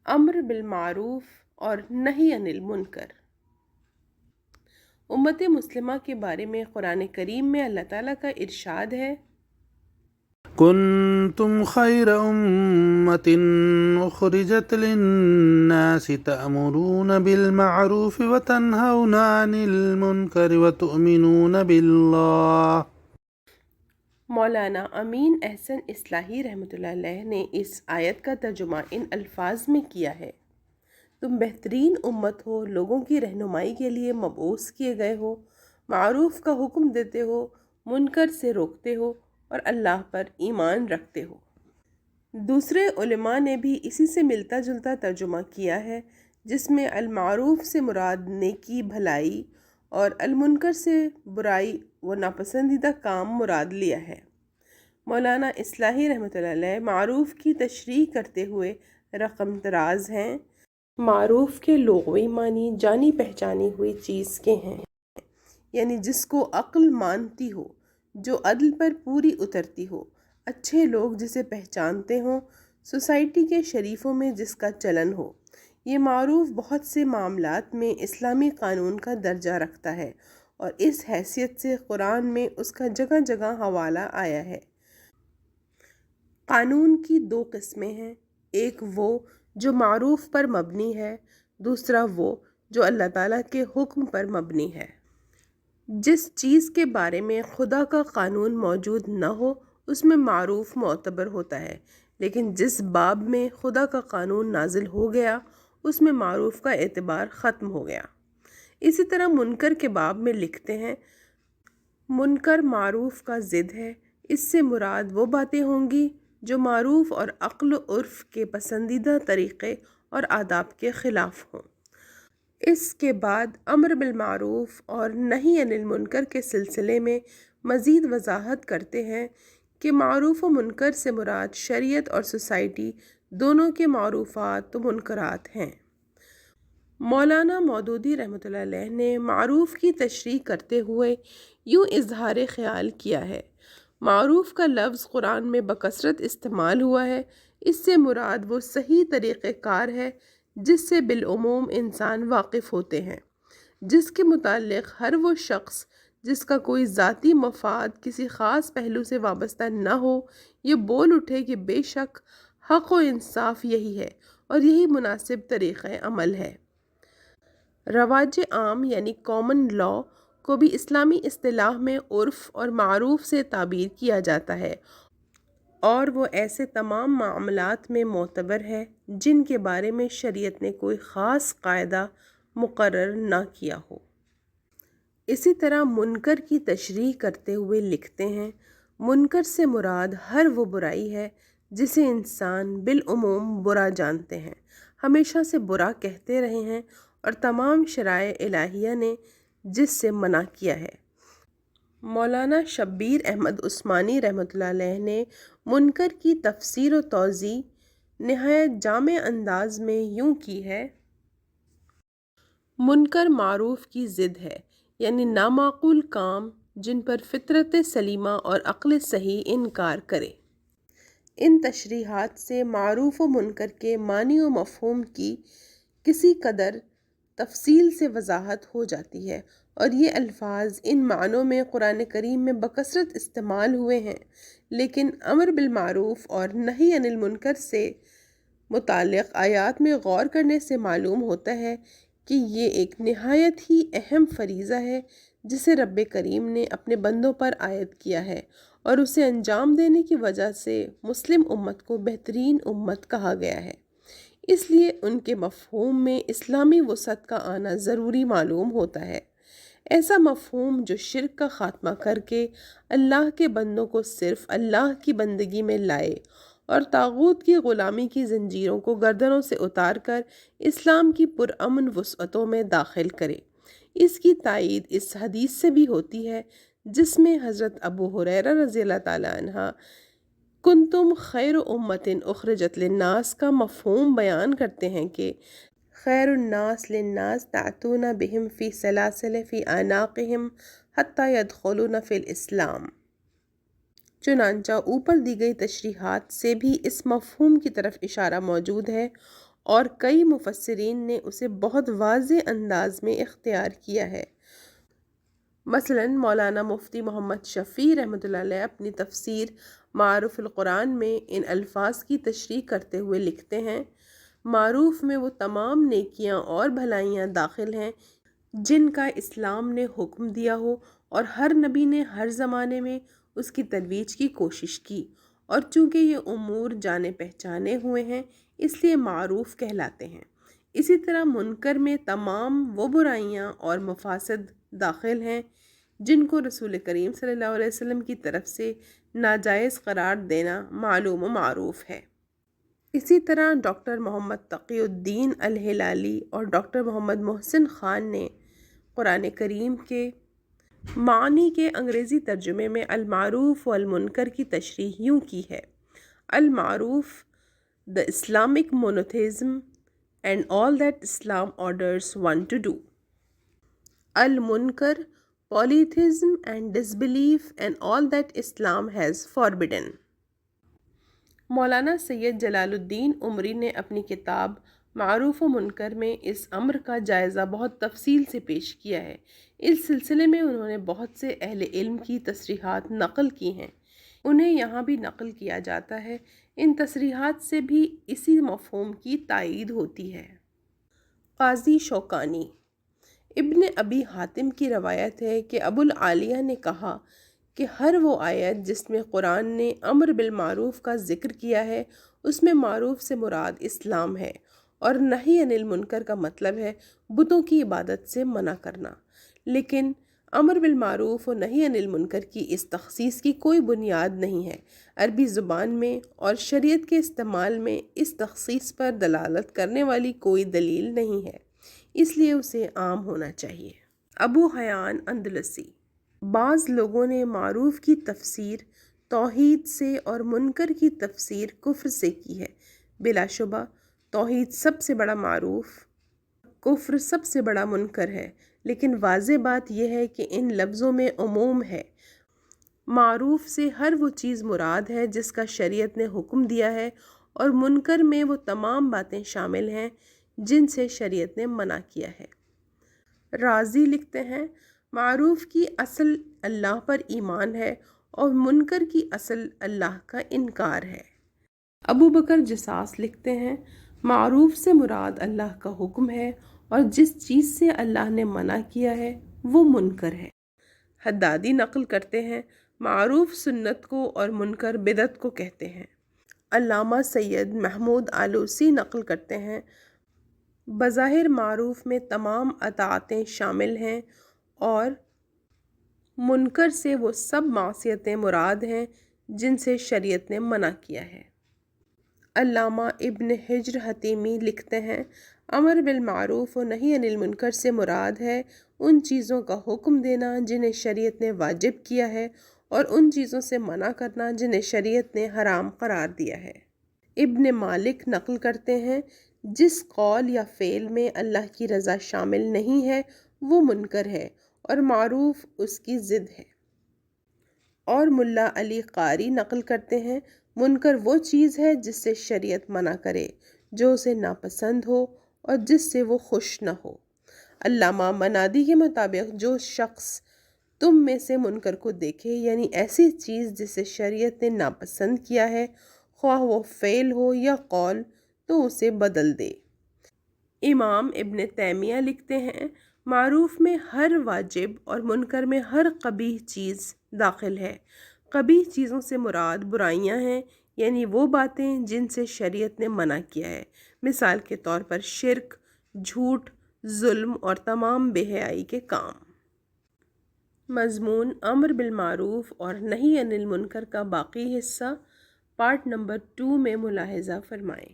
امر بالمعروف اور نہی عن المنکر۔ امت مسلمہ کے بارے میں قرآن کریم میں اللہ تعالیٰ کا ارشاد ہے، كنتم خير أمة أخرجت للناس تأمرون بالمعروف وتنهون عن المنكر وتؤمنون بالله۔ مولانا امین احسن اصلاحی رحمۃ اللہ علیہ نے اس آیت کا ترجمہ ان الفاظ میں کیا ہے، تم بہترین امت ہو، لوگوں کی رہنمائی کے لیے مبعوث کیے گئے ہو، معروف کا حکم دیتے ہو، منکر سے روکتے ہو اور اللہ پر ایمان رکھتے ہو۔ دوسرے علماء نے بھی اسی سے ملتا جلتا ترجمہ کیا ہے، جس میں المعروف سے مراد نیکی بھلائی اور المنکر سے برائی و ناپسندیدہ کام مراد لیا ہے۔ مولانا اصلاحی رحمۃ اللہ علیہ معروف کی تشریح کرتے ہوئے رقم دراز ہیں، معروف کے لغوی معنی جانی پہچانی ہوئی چیز کے ہیں، یعنی جس کو عقل مانتی ہو، جو عدل پر پوری اترتی ہو، اچھے لوگ جسے پہچانتے ہوں، سوسائٹی کے شریفوں میں جس کا چلن ہو۔ یہ معروف بہت سے معاملات میں اسلامی قانون کا درجہ رکھتا ہے اور اس حیثیت سے قرآن میں اس کا جگہ جگہ حوالہ آیا ہے۔ قانون کی دو قسمیں ہیں، ایک وہ جو معروف پر مبنی ہے، دوسرا وہ جو اللہ تعالیٰ کے حکم پر مبنی ہے۔ جس چیز کے بارے میں خدا کا قانون موجود نہ ہو اس میں معروف معتبر ہوتا ہے، لیکن جس باب میں خدا کا قانون نازل ہو گیا اس میں معروف کا اعتبار ختم ہو گیا۔ اسی طرح منکر کے باب میں لکھتے ہیں، منکر معروف کا ضد ہے، اس سے مراد وہ باتیں ہوں گی جو معروف اور عقل و عرف کے پسندیدہ طریقے اور آداب کے خلاف ہوں۔ اس کے بعد امر بالمعروف اور نہی عن المنکر کے سلسلے میں مزید وضاحت کرتے ہیں کہ معروف و منکر سے مراد شریعت اور سوسائٹی دونوں کے معروفات و منکرات ہیں۔ مولانا مودودی رحمۃ اللہ علیہ نے معروف کی تشریح کرتے ہوئے یوں اظہار خیال کیا ہے، معروف کا لفظ قرآن میں بکثرت استعمال ہوا ہے، اس سے مراد وہ صحیح طریقہ کار ہے جس سے بالعموم انسان واقف ہوتے ہیں، جس کے متعلق ہر وہ شخص جس کا کوئی ذاتی مفاد کسی خاص پہلو سے وابستہ نہ ہو یہ بول اٹھے کہ بے شک حق و انصاف یہی ہے اور یہی مناسب طریقہ عمل ہے۔ رواج عام یعنی کامن لا کو بھی اسلامی اصطلاح میں عرف اور معروف سے تعبیر کیا جاتا ہے اور وہ ایسے تمام معاملات میں معتبر ہے جن کے بارے میں شریعت نے کوئی خاص قاعدہ مقرر نہ کیا ہو۔ اسی طرح منکر کی تشریح کرتے ہوئے لکھتے ہیں، منکر سے مراد ہر وہ برائی ہے جسے انسان بالعموم برا جانتے ہیں، ہمیشہ سے برا کہتے رہے ہیں اور تمام شرائع الہیہ نے جس سے منع کیا ہے۔ مولانا شبیر احمد عثمانی رحمۃ اللہ علیہ نے منکر کی تفسیر و توضیح نہایت جامع انداز میں یوں کی ہے، منکر معروف کی ضد ہے، یعنی نامعقول کام جن پر فطرت سلیمہ اور عقل صحیح انکار کرے۔ ان تشریحات سے معروف و منکر کے معنی و مفہوم کی کسی قدر تفصیل سے وضاحت ہو جاتی ہے اور یہ الفاظ ان معنوں میں قرآن کریم میں بکثرت استعمال ہوئے ہیں، لیکن امر بالمعروف اور نہی عن المنکر سے متعلق آیات میں غور کرنے سے معلوم ہوتا ہے کہ یہ ایک نہایت ہی اہم فریضہ ہے جسے رب کریم نے اپنے بندوں پر عائد کیا ہے اور اسے انجام دینے کی وجہ سے مسلم امت کو بہترین امت کہا گیا ہے۔ اس لیے ان کے مفہوم میں اسلامی وسعت کا آنا ضروری معلوم ہوتا ہے، ایسا مفہوم جو شرک کا خاتمہ کر کے اللہ کے بندوں کو صرف اللہ کی بندگی میں لائے اور طاغوت کی غلامی کی زنجیروں کو گردنوں سے اتار کر اسلام کی پرامن وسعتوں میں داخل کرے۔ اس کی تائید اس حدیث سے بھی ہوتی ہے جس میں حضرت ابو ہریرہ رضی اللہ تعالیٰ عنہ کنتم خیر امت اخرجت للناس کا مفہوم بیان کرتے ہیں کہ خیر الناس للناس تعتون بہم فی سلاسل فی اعناقہم حتی یدخلون فی الاسلام۔ چنانچہ اوپر دی گئی تشریحات سے بھی اس مفہوم کی طرف اشارہ موجود ہے اور کئی مفسرین نے اسے بہت واضح انداز میں اختیار کیا ہے۔ مثلاً مولانا مفتی محمد شفیع رحمۃ اللہ علیہ اپنی تفسیر معروف القرآن میں ان الفاظ کی تشریح کرتے ہوئے لکھتے ہیں، معروف میں وہ تمام نیکیاں اور بھلائیاں داخل ہیں جن کا اسلام نے حکم دیا ہو اور ہر نبی نے ہر زمانے میں اس کی ترویج کی کوشش کی، اور چونکہ یہ امور جانے پہچانے ہوئے ہیں اس لیے معروف کہلاتے ہیں۔ اسی طرح منکر میں تمام وہ برائیاں اور مفاسد داخل ہیں جن کو رسول کریم صلی اللہ علیہ وسلم کی طرف سے ناجائز قرار دینا معلوم و معروف ہے۔ اسی طرح ڈاکٹر محمد تقی الدین الہلالی اور ڈاکٹر محمد محسن خان نے قرآن کریم کے معنی کے انگریزی ترجمے میں المعروف والمنکر کی تشریح یوں کی ہے: المعروف the Islamic monotheism and all that Islam orders one to do. Al-Munkar, polytheism and disbelief and all that Islam has forbidden. مولانا سید جلال الدین عمری نے اپنی کتاب معروف و منکر میں اس امر کا جائزہ بہت تفصیل سے پیش کیا ہے۔ اس سلسلے میں انہوں نے بہت سے اہل علم کی تصریحات نقل کی ہیں، انہیں یہاں بھی نقل کیا جاتا ہے۔ ان تصریحات سے بھی اسی مفہوم کی تائید ہوتی ہے۔ قاضی شوکانی ابن ابی حاتم کی روایت ہے کہ ابو العالیہ نے کہا کہ ہر وہ آیت جس میں قرآن نے امر بالمعروف کا ذکر کیا ہے اس میں معروف سے مراد اسلام ہے، اور نہی عن المنکر کا مطلب ہے بتوں کی عبادت سے منع کرنا۔ لیکن امر بالمعروف و نہی عن المنکر کی اس تخصیص کی کوئی بنیاد نہیں ہے۔ عربی زبان میں اور شریعت کے استعمال میں اس تخصیص پر دلالت کرنے والی کوئی دلیل نہیں ہے، اس لیے اسے عام ہونا چاہیے۔ ابو حیان اندلسی بعض لوگوں نے معروف کی تفسیر توحید سے اور منکر کی تفسیر کفر سے کی ہے۔ بلا شبہ توحید سب سے بڑا معروف، کفر سب سے بڑا منکر ہے، لیکن واضح بات یہ ہے کہ ان لفظوں میں عموم ہے۔ معروف سے ہر وہ چیز مراد ہے جس کا شریعت نے حکم دیا ہے، اور منکر میں وہ تمام باتیں شامل ہیں جن سے شریعت نے منع کیا ہے۔ رازی لکھتے ہیں، معروف کی اصل اللہ پر ایمان ہے اور منکر کی اصل اللہ کا انکار ہے۔ ابو بکر جساس لکھتے ہیں، معروف سے مراد اللہ کا حکم ہے اور جس چیز سے اللہ نے منع کیا ہے وہ منکر ہے۔ حدادی نقل کرتے ہیں، معروف سنت کو اور منکر بدعت کو کہتے ہیں۔ علامہ سید محمود آلوسی نقل کرتے ہیں، بظاہر معروف میں تمام اطاعتیں شامل ہیں اور منکر سے وہ سب معصیتیں مراد ہیں جن سے شریعت نے منع کیا ہے۔ علامہ ابن حجر حتیمی لکھتے ہیں، امر بالمعروف و نہی عن المنکر سے مراد ہے ان چیزوں کا حکم دینا جنہیں شریعت نے واجب کیا ہے اور ان چیزوں سے منع کرنا جنہیں شریعت نے حرام قرار دیا ہے۔ ابن مالک نقل کرتے ہیں، جس قول یا فعل میں اللہ کی رضا شامل نہیں ہے وہ منکر ہے اور معروف اس کی ضد ہے۔ اور ملا علی قاری نقل کرتے ہیں، منکر وہ چیز ہے جس سے شریعت منع کرے، جو اسے ناپسند ہو اور جس سے وہ خوش نہ ہو۔ علامہ منادی کے مطابق جو شخص تم میں سے منکر کو دیکھے، یعنی ایسی چیز جسے شریعت نے ناپسند کیا ہے، خواہ وہ فعل ہو یا قول، تو اسے بدل دے۔ امام ابن تیمیہ لکھتے ہیں، معروف میں ہر واجب اور منکر میں ہر قبیح چیز داخل ہے۔ قبیح چیزوں سے مراد برائیاں ہیں، یعنی وہ باتیں جن سے شریعت نے منع کیا ہے، مثال کے طور پر شرک، جھوٹ، ظلم اور تمام بے حیائی کے کام۔ مضمون امر بالمعروف اور نہی عن المنکر کا باقی حصہ پارٹ نمبر 2 میں ملاحظہ فرمائیں۔